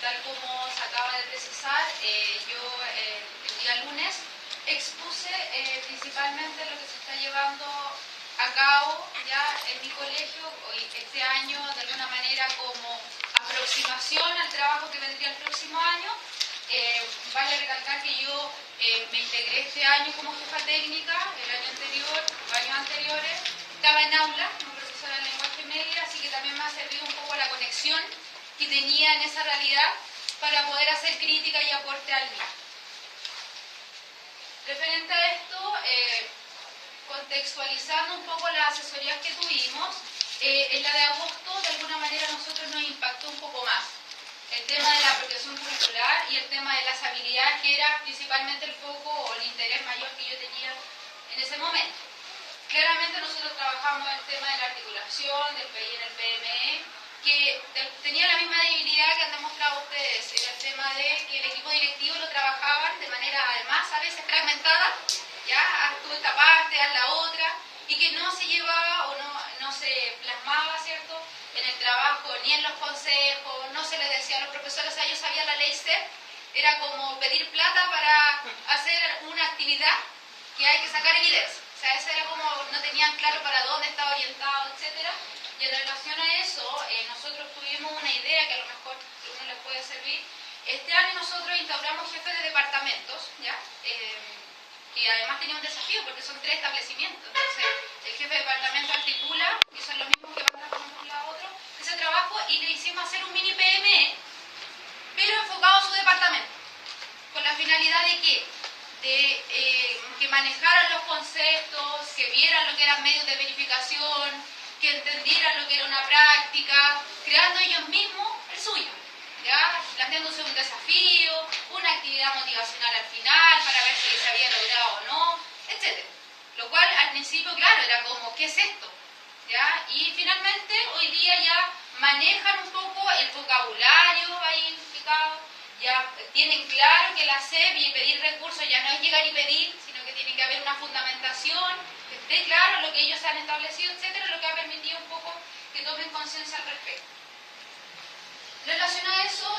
tal como se acaba de precisar, yo el día lunes expuse principalmente lo que se está llevando a cabo ya en mi colegio hoy, este año, de alguna manera como aproximación al trabajo que vendría el próximo año. Vale recalcar que yo me integré este año como jefa técnica, el año anterior, los años anteriores, estaba en aula como profesora de lenguaje media, así que también me ha servido un poco la conexión que tenía en esa realidad para poder hacer crítica y aporte al mismo. Referente a esto, contextualizando un poco las asesorías que tuvimos, en la de agosto de alguna manera a nosotros nos impactó un poco más el tema de la apropiación curricular y el tema de las habilidades, que era principalmente el foco o el interés mayor que yo tenía en ese momento. Claramente nosotros trabajamos el tema de la articulación, del PI en el PME, que tenía la misma debilidad que han demostrado ustedes, era el tema de que el equipo directivo lo trabajaban de manera además a veces fragmentada, ya, haz tú esta parte, haz la otra, y que no se llevaba o no se plasmaba, ¿cierto?, en el trabajo, ni en los consejos, no se les decía a los profesores, o sea, ellos sabían la ley SEP, era como pedir plata para hacer una actividad que hay que sacar evidencia. O sea, eso era como, no tenían claro para dónde estaba orientado, etcétera. Y en relación a eso, nosotros tuvimos una idea que a lo mejor a uno les puede servir. Este año nosotros instauramos jefes de departamentos, ¿ya? Que además tenía un desafío porque son 3 establecimientos. Entonces, el jefe de departamento articula, y son los mismos que van a trabajar un lado a otro, ese trabajo, y le hicimos hacer un mini PME, pero enfocado a su departamento. ¿Con la finalidad de qué? De que manejaran los conceptos, que vieran lo que eran medios de verificación, que entendieran lo que era una práctica, creando ellos mismos el suyo, ¿ya? Planteándose un desafío, una actividad motivacional al final para ver si se había logrado o no, etc. Lo cual al principio, claro, era como, ¿qué es esto? ¿Ya? Y finalmente hoy día ya manejan un poco el vocabulario ahí implicado, ya tienen claro que la SEP y pedir recursos ya no es llegar y pedir, sino que tiene que haber una fundamentación, que esté claro lo que ellos han establecido, etcétera, lo que ha permitido un poco que tomen conciencia al respecto. En relación a eso,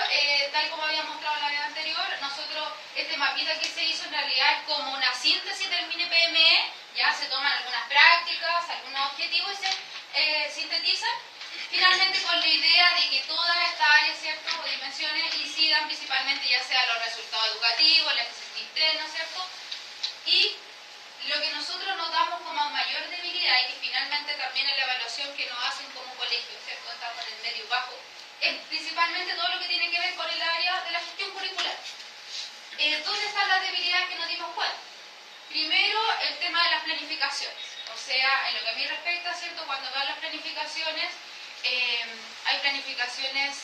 tal como había mostrado en la vez anterior, nosotros, este mapita que se hizo en realidad es como una síntesis del mini PME, ya se toman algunas prácticas, algunos objetivos y se sintetizan, finalmente con la idea de que todas estas áreas, ¿cierto?, o dimensiones incidan principalmente ya sea los resultados educativos, el éxito interno, ¿cierto?, y lo que nosotros notamos como mayor debilidad y que finalmente también en la evaluación que nos hacen como colegio, ¿cierto?, estamos en el medio bajo, es principalmente todo lo que tiene que ver con el área de la gestión curricular. ¿Dónde están las debilidades que nos dimos cuenta? Primero, el tema de las planificaciones. O sea, en lo que a mí respecta, ¿cierto?, cuando van las planificaciones, hay planificaciones,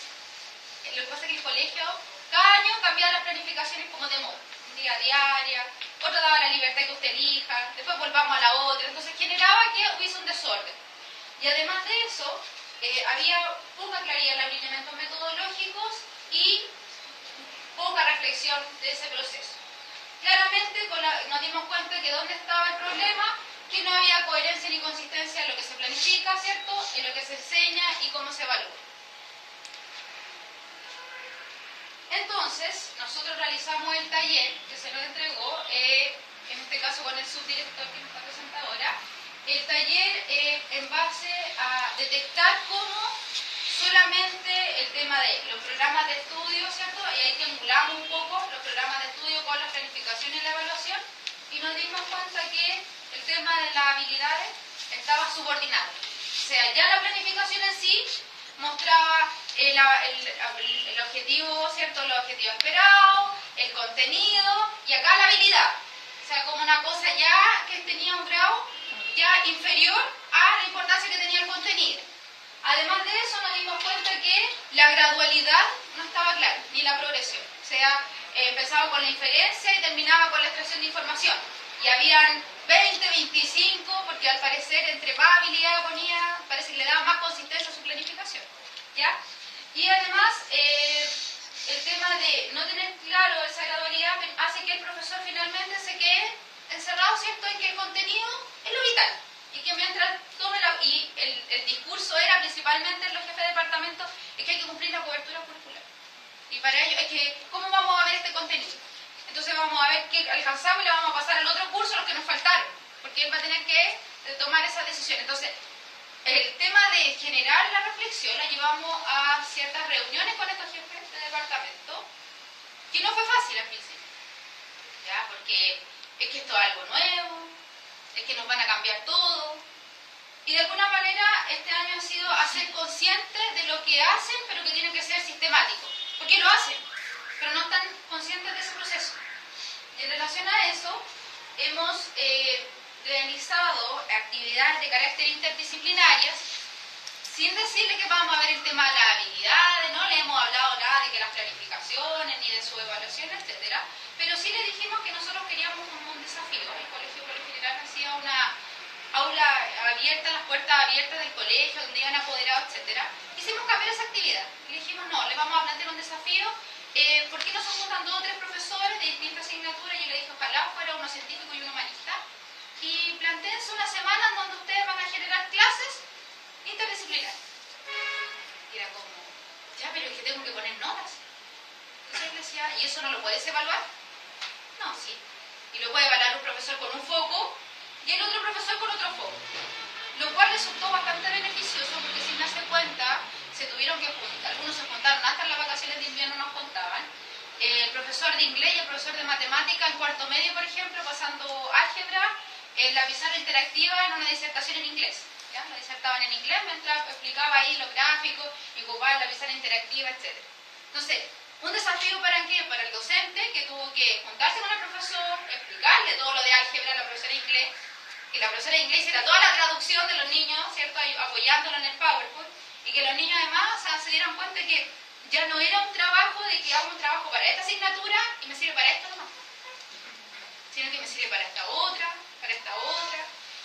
lo que pasa es que el colegio, cada año cambiaba las planificaciones como de moda, un día diaria, otro daba la libertad que usted elija, después volvamos a la otra, entonces generaba que hubiese un desorden. Y además de eso, había poca claridad en los lineamientos metodológicos y poca reflexión de ese proceso. Claramente nos dimos cuenta que dónde estaba el problema, que no había coherencia ni consistencia en lo que se planifica, ¿cierto?, en lo que se enseña y cómo se evalúa. Entonces, nosotros realizamos el taller que se nos entregó, en este caso con el subdirector que nos está presentando ahora, el taller en base a detectar cómo solamente el tema de los programas de estudio, ¿cierto?, y ahí triangulamos un poco los programas de estudio con la planificación y la evaluación, y nos dimos cuenta que el tema de las habilidades estaba subordinado. O sea, ya la planificación en sí mostraba el objetivo, ¿cierto?, los objetivos esperados, el contenido, y acá la habilidad. O sea, como una cosa ya que tenía un grado ya inferior a la importancia que tenía el contenido. Además de eso, nos dimos cuenta que la gradualidad no estaba clara, ni la progresión. O sea, empezaba con la inferencia y terminaba con la extracción de información. Y habían 20, 25, porque al parecer entre más habilidad ponía, parece que le daba más consistencia a su planificación, ¿ya? Y además, el tema de no tener claro esa gradualidad hace que el profesor finalmente se quede encerrado, ¿cierto?, en que el contenido es lo vital. Y que mientras tome y el discurso era principalmente en los jefes de departamento, es que hay que cumplir la cobertura curricular. Y para ello es que, ¿cómo vamos a ver este contenido? Entonces vamos a ver qué alcanzamos y le vamos a pasar al otro curso los que nos faltaron, porque él va a tener que tomar esa decisión. Entonces, el tema de generar la reflexión la llevamos a ciertas reuniones con estos jefes de departamento, que no fue fácil al principio, ¿ya? Porque es que esto es algo nuevo, es que nos van a cambiar todo, y de alguna manera este año ha sido hacer conscientes de lo que hacen, pero que tienen que ser sistemáticos, porque lo hacen, pero no están conscientes de ese proceso. Y en relación a eso, hemos realizado actividades de carácter interdisciplinarias, sin decirle que vamos a ver el tema de las habilidades, no le hemos hablado nada de que las planificaciones, ni de su evaluación, etc. Pero sí le dijimos que nosotros queríamos un desafío. El colegio por lo general hacía una aula abierta, las puertas abiertas del colegio, donde iban apoderados, etc. Quisimos cambiar esa actividad. Y le dijimos, no, le vamos a plantear un desafío. ¿Por qué no se juntan 2 o 3 profesores de distintas asignaturas? Yo le dije, ojalá fuera uno científico y uno humanista. Y plantéense una semana en donde ustedes van a generar clases interdisciplinarias. Y era como, ya, pero es que tengo que poner notas. Entonces él decía, ¿y eso no lo puedes evaluar? No, sí. Y lo puede evaluar un profesor con un foco y el otro profesor con otro foco. Lo cual resultó bastante beneficioso porque sin darse cuenta se tuvieron que juntar. Algunos se juntaron hasta en las vacaciones de invierno, nos contaban. El profesor de inglés y el profesor de matemática en cuarto medio, por ejemplo, pasando álgebra, en la pizarra interactiva en una disertación en inglés. ¿Ya? La disertaban en inglés mientras explicaba ahí los gráficos y ocupaba la pizarra interactiva, etc. Entonces, un desafío para qué? Para el docente, que tuvo que juntarse con el profesor, explicarle todo lo de álgebra a la profesora de inglés, y la profesora de inglés hiciera toda la traducción de los niños, ¿cierto? Apoyándolo en el PowerPoint, y que los niños además, o sea, se dieran cuenta que ya no era un trabajo de que hago un trabajo para esta asignatura y me sirve para esto nomás, sino que me sirve para esta otra, para esta otra.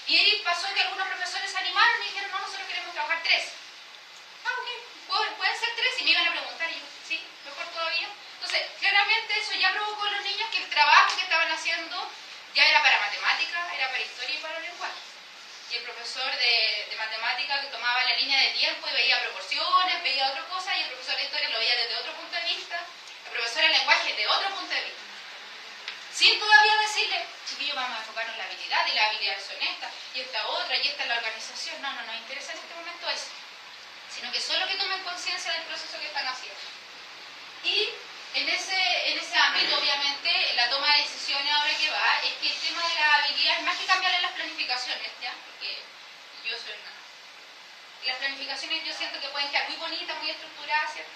Y ahí pasó que algunos profesores se animaron y dijeron, no, nosotros queremos trabajar 3. Ah, ok, pueden ser 3, y me iban a preguntar, y yo, sí, mejor todavía. Entonces, claramente eso ya provocó en los niños que el trabajo que estaban haciendo ya era para matemática, era para historia y para lenguaje. Y el profesor de matemática que tomaba la línea de tiempo y veía proporciones, veía otra cosa, y el profesor de historia lo veía desde otro punto de vista, la profesora de lenguaje de otro punto de vista. Sin todavía decirle, chiquillos, vamos a enfocarnos en la habilidad, y las habilidades son estas, y esta otra, y esta es la organización. No, nos interesa en este momento eso, sino que solo que tomen conciencia del proceso que están haciendo. Y en ese ámbito, obviamente, la toma de decisiones ahora que va, es que el tema de la habilidad, más que cambiarle las planificaciones, ¿ya? Porque yo soy una... Las planificaciones yo siento que pueden quedar muy bonitas, muy estructuradas, ¿cierto?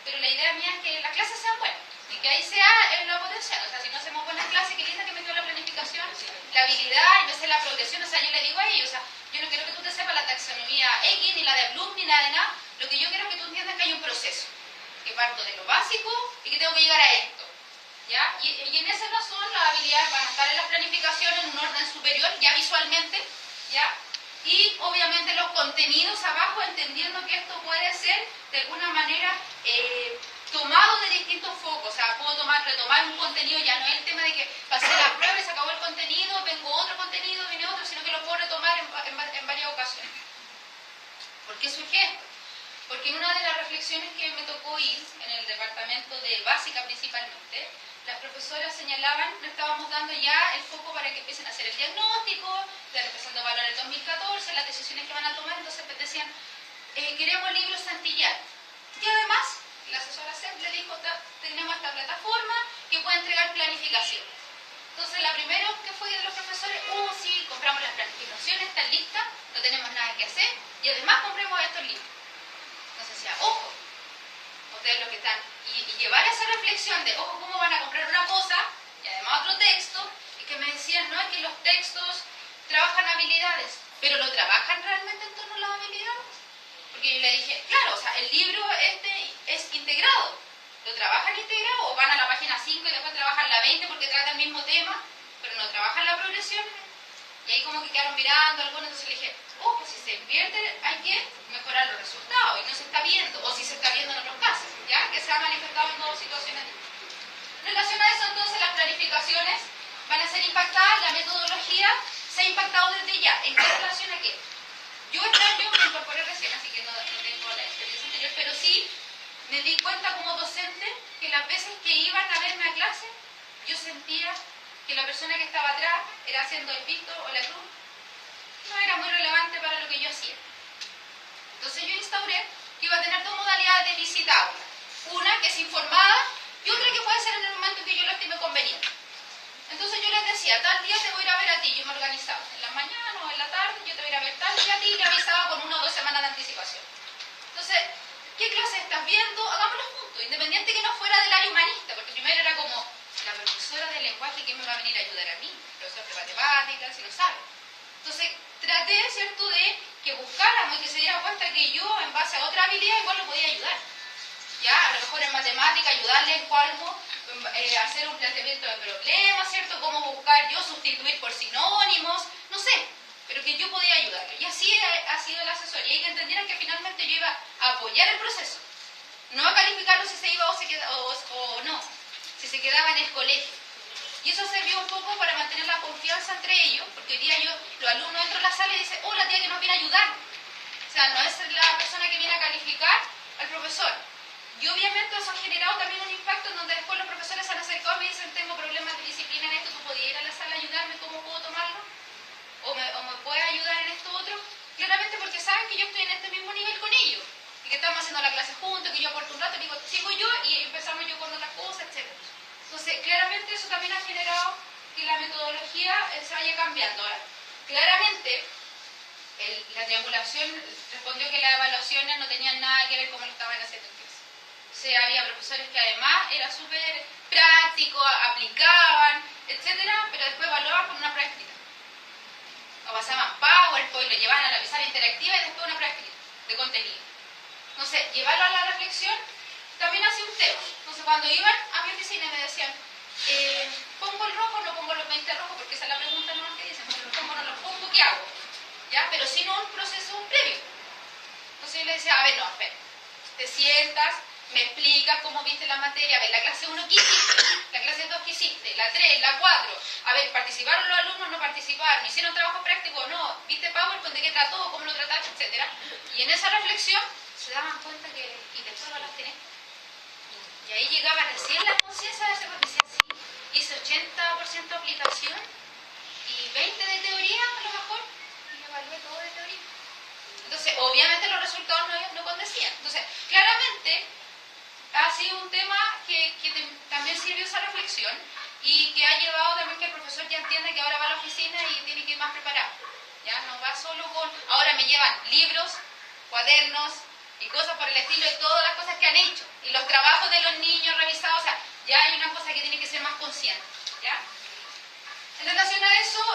Pero la idea mía es que las clases sean buenas, y que ahí sea la potencial. O sea, si no hacemos buenas clases, qué linda que me quedó la planificación, la habilidad, y me sé la progresión. O sea, yo le digo a ellos, o sea, yo no quiero que tú te sepas la taxonomía X, ni la de Bloom, ni la de nada. Lo que yo quiero es que tú entiendas que hay un proceso, que parto de lo básico y que tengo que llegar a esto, ¿ya? Y en esa razón las habilidades van a estar en las planificaciones en un orden superior, ya visualmente, ¿ya? Y obviamente los contenidos abajo, entendiendo que esto puede ser de alguna manera tomado de distintos focos. O sea, puedo retomar un contenido, ya no es el tema de que pasé la prueba y se acabó el contenido, vengo otro contenido, viene otro, sino que lo puedo retomar en varias ocasiones. ¿Por qué surge esto? Porque en una de las reflexiones que me tocó ir en el departamento de básica principalmente, las profesoras señalaban, no estábamos dando ya el foco para que empiecen a hacer el diagnóstico, están empezando a evaluar el 2014, las decisiones que van a tomar. Entonces decían, queremos libros Santillán. Y además, la asesora SEP le dijo, tenemos esta plataforma que puede entregar planificación. Entonces la primera que fue de los profesores, sí, compramos las planificaciones, están listas, no tenemos nada que hacer, y además compremos estos libros. Entonces decía, ojo, ustedes los que están, y llevar esa reflexión de, ojo, ¿cómo van a comprar una cosa? Y además otro texto, y que me decían, no, es que los textos trabajan habilidades, pero ¿lo trabajan realmente en torno a las habilidades? Porque yo le dije, claro, o sea, el libro este es integrado, ¿lo trabajan integrado o van a la página 5 y después trabajan la 20 porque trata el mismo tema, pero no trabajan la progresión? Y ahí como que quedaron mirando algunos, entonces le dije, pues si se invierte hay que mejorar los resultados, y no se está viendo, o si se está viendo en otros casos, ¿ya? Que se ha manifestado en 2 situaciones distintas. En relación a eso, entonces, las planificaciones van a ser impactadas, la metodología se ha impactado desde ya. ¿En qué relación a qué? Yo me incorporé recién, así que no tengo la experiencia anterior, pero sí me di cuenta como docente que llegaban a verme a clase, yo sentía que la persona que estaba atrás era haciendo el pito o la cruz, no era muy relevante para lo que yo hacía. Entonces yo instauré que iba a tener dos modalidades de visita a aula. Una que es informada y otra que puede ser en el momento en que yo lo estime conveniente. Entonces yo les decía, tal día te voy a ir a ver a ti, yo me organizaba. En la mañana o en la tarde yo te voy a ir a ver tal día a ti y le avisaba con 1 o 2 semanas de anticipación. Entonces, ¿qué clase estás viendo? Hagámoslo juntos, independiente que no fuera del área humanista, porque primero era como la profesora de lenguaje que me va a venir a ayudar a mí, el profesor de matemáticas, si lo sabe. Entonces, traté, ¿cierto?, de que buscáramos y que se diera cuenta que yo, en base a otra habilidad, igual lo podía ayudar. Ya, a lo mejor en matemática, ayudarle en algo, hacer un planteamiento de problemas, ¿cierto?, cómo buscar yo sustituir por sinónimos, no sé, pero que yo podía ayudarle. Y así ha sido la asesoría, y que entendieran que finalmente yo iba a apoyar el proceso, no a calificarlo si se iba o no, si se quedaba en el colegio. Y eso sirvió un poco para mantener la confianza entre ellos, porque hoy día los alumnos entran a la sala y dicen, oh, la tía que nos viene a ayudar. O sea, no es la persona que viene a calificar al profesor. Y obviamente eso ha generado también un impacto en donde después los profesores se han acercado y me dicen, tengo problemas de disciplina en esto, ¿tú podías ir a la sala a ayudarme? ¿Cómo puedo tomarlo? ¿O me puedes ayudar en esto otro? Claramente porque saben que yo estoy en este mismo nivel con ellos, y que estamos haciendo la clase juntos, que yo aporto un rato, digo, sigo yo y empezamos yo con otras cosas, etc. Entonces, claramente eso también ha generado que la metodología se vaya cambiando. Ahora, claramente, la triangulación respondió que las evaluaciones no tenían nada que ver como lo estaban haciendo en clase. O sea, había profesores que además era súper práctico, aplicaban, etcétera, pero después evaluaban con una prueba escrita. O pasaban PowerPoint, lo llevaban a la pizarra interactiva y después una prueba escrita de contenido. Entonces, llevarlo a la reflexión también ha sido un tema. Entonces, cuando iban a mi oficina y me decían, ¿pongo el rojo o no pongo los 20 rojos? Porque esa es la pregunta nomás que dicen, ¿los pongo o no los pongo? ¿Qué hago? ¿Ya? Pero si no, un proceso previo. Entonces yo le decía, a ver, no, espera, te sientas, me explicas cómo viste la materia, a ver, la clase 1 ¿qué hiciste? La clase 2 ¿qué hiciste? La 3, la 4, a ver, ¿participaron los alumnos? ¿No participaron? ¿Hicieron trabajo práctico? ¿No? ¿Viste PowerPoint? ¿De qué trató? ¿Cómo lo trataste? Etcétera. Y en esa reflexión se daban cuenta que arquitectura las tenés. Y ahí llegaba recién la conciencia de ese profesor. Sí, hice 80% aplicación y 20% de teoría a lo mejor, y evalué todo de teoría. Entonces, obviamente los resultados no condecían. Entonces, claramente ha sido un tema que también sirvió esa reflexión y que ha llevado también que el profesor ya entiende que ahora va a la oficina y tiene que ir más preparado. Ya no va solo con... Ahora me llevan libros, cuadernos y cosas por el estilo de todas las cosas que han hecho. Y los trabajos de los niños revisados, o sea, ya hay una cosa que tiene que ser más consciente. ¿Ya? En relación a eso,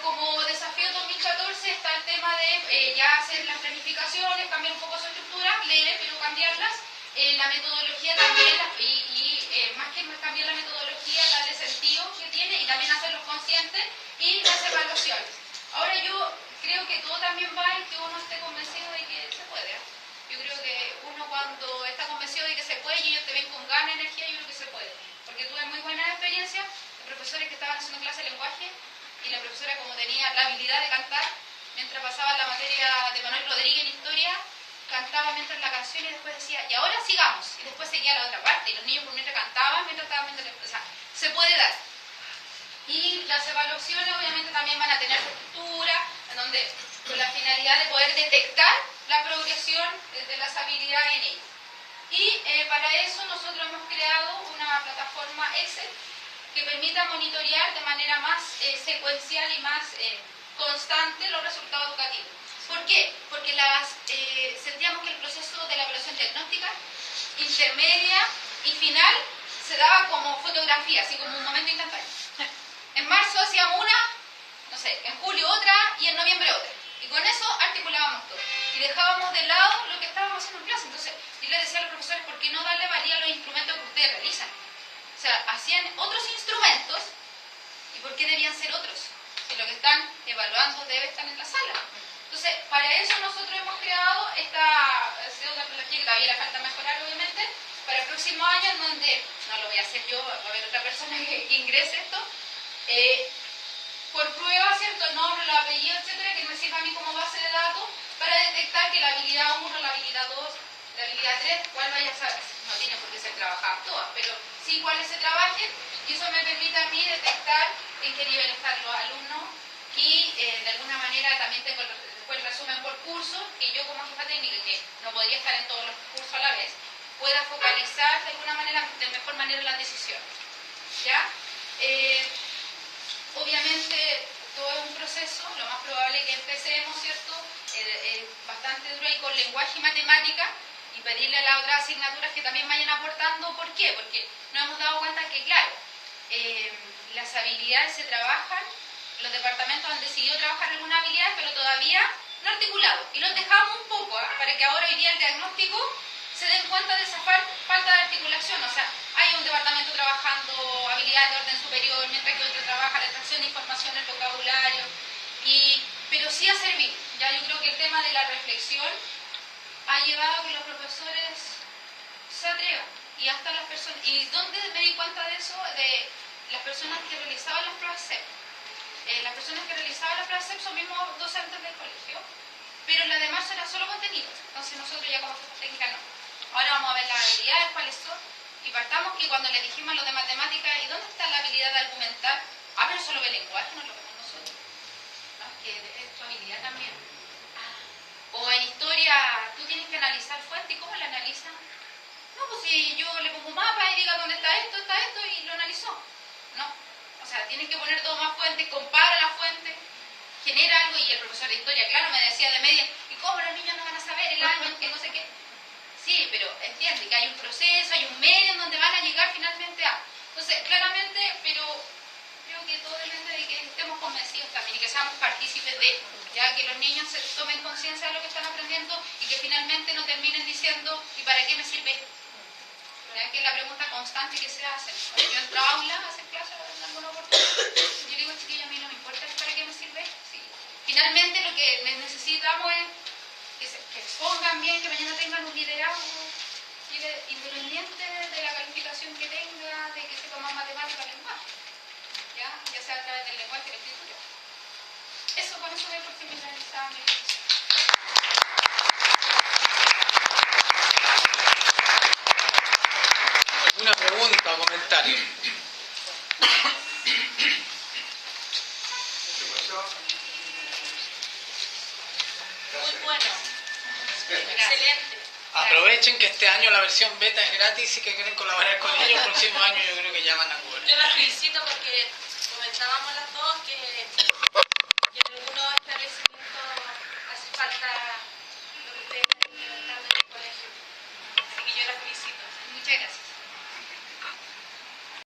como desafío 2014 está el tema de ya hacer las planificaciones, cambiar un poco su estructura, leve, pero cambiarlas. La metodología también, más que cambiar la metodología, darle sentido que tiene y también hacerlos conscientes y las evaluaciones. Ahora yo creo que todo también va en que uno esté convencido de que se puede. Yo creo que uno cuando está convencido de que se puede y ellos te ven con ganas, energía, yo creo que se puede. Porque tuve muy buenas experiencias de profesores que estaban haciendo clase de lenguaje y la profesora, como tenía la habilidad de cantar, mientras pasaba la materia de Manuel Rodríguez en historia, cantaba mientras la canción y después decía, y ahora sigamos, y después seguía la otra parte, y los niños por mientras cantaban, mientras estaban viendo la... O sea, se puede dar. Y las evaluaciones obviamente también van a tener su estructura, en donde con la finalidad de poder detectar la progresión de las habilidades en ellos. Y para eso nosotros hemos creado una plataforma Excel que permita monitorear de manera más secuencial y más constante los resultados educativos. ¿Por qué? Porque sentíamos que el proceso de la evaluación diagnóstica, intermedia y final se daba como fotografía, así como un momento instantáneo. En marzo hacíamos una, no sé, en julio otra y en noviembre otra. Y con eso articulábamos todo. Y dejábamos de lado lo que estábamos haciendo en clase. Entonces, yo les decía a los profesores, ¿por qué no darle valía a los instrumentos que ustedes realizan? O sea, hacían otros instrumentos, ¿y por qué debían ser otros? Si lo que están evaluando debe estar en la sala. Entonces, para eso nosotros hemos creado esta pseudo-metodología, que todavía le falta mejorar, obviamente, para el próximo año, en donde, no lo voy a hacer yo, va a haber otra persona que ingrese esto, por prueba, ¿cierto? El nombre, el apellido, etcétera, que me sirva a mí como base de datos para detectar que la habilidad 1, la habilidad 2, la habilidad 3, cuál vaya a ser. No tiene por qué ser trabajadas todas, pero sí cuáles se trabajen, y eso me permite a mí detectar en qué nivel están los alumnos, y de alguna manera también tengo después el resumen por curso, que yo como jefa técnica, que no podría estar en todos los cursos a la vez, pueda focalizar de alguna manera, de mejor manera las decisiones. ¿Ya? Obviamente todo es un proceso, lo más probable es que empecemos, ¿cierto? Bastante duro y con lenguaje y matemática, y pedirle a las otras asignaturas que también vayan aportando. ¿Por qué? Porque nos hemos dado cuenta que, claro, las habilidades se trabajan, los departamentos han decidido trabajar algunas habilidades, pero todavía no articulado, y los dejamos un poco, para que ahora hoy día el diagnóstico se den cuenta de esa falta de articulación. O sea, hay un departamento trabajando habilidades de orden superior, mientras que otro trabaja la extracción de información, el vocabulario, pero sí ha servido. Ya yo creo que el tema de la reflexión ha llevado a que los profesores se atrevan, y hasta las personas, y ¿dónde me di cuenta de eso? De las personas que realizaban las pruebas CEP. Las personas que realizaban las pruebas CEP son mismos docentes del colegio, pero la demás era solo contenido. Entonces nosotros ya como jefa técnica no. Ahora vamos a ver las habilidades, cuáles son, y partamos que cuando le dijimos a los de matemáticas, ¿y dónde está la habilidad de argumentar? Ah, pero solo ve el lenguaje, no lo vemos nosotros. No, es que es tu habilidad también. O en historia, tú tienes que analizar fuente, ¿y cómo la analizan? No, pues si yo le pongo un mapa y diga dónde está esto, y lo analizó. No, o sea, tienes que poner dos más fuentes, compara las fuentes, genera algo, y el profesor de historia, claro, me decía de media, ¿y cómo los niños no van a saber el año en que no sé qué? Sí, pero entiende que hay un proceso, hay un medio en donde van a llegar finalmente a... Entonces, claramente, pero creo que todo depende de que estemos convencidos también y que seamos partícipes de, ya que los niños tomen conciencia de lo que están aprendiendo y que finalmente no terminen diciendo, ¿y para qué me sirve esto? ¿Ya? Que es la pregunta constante que se hace. Cuando yo entro a aula a hacer clases en alguna oportunidad, yo digo, chiquillos, a mí no me importa para qué me sirve esto. Sí. Finalmente lo que necesitamos es que expongan bien, que mañana tengan un liderazgo independiente de la calificación que tenga, de que sepa más matemática o lenguaje, ya sea a través del lenguaje y la escritura. Eso, con eso doy por finalizada mi exposición. ¿Alguna pregunta o comentario? Muy bueno. Excelente. Aprovechen que este año la versión beta es gratis y que quieren colaborar con ellos. El próximo año yo creo que ya van a cobrar. Yo las felicito porque comentábamos las dos que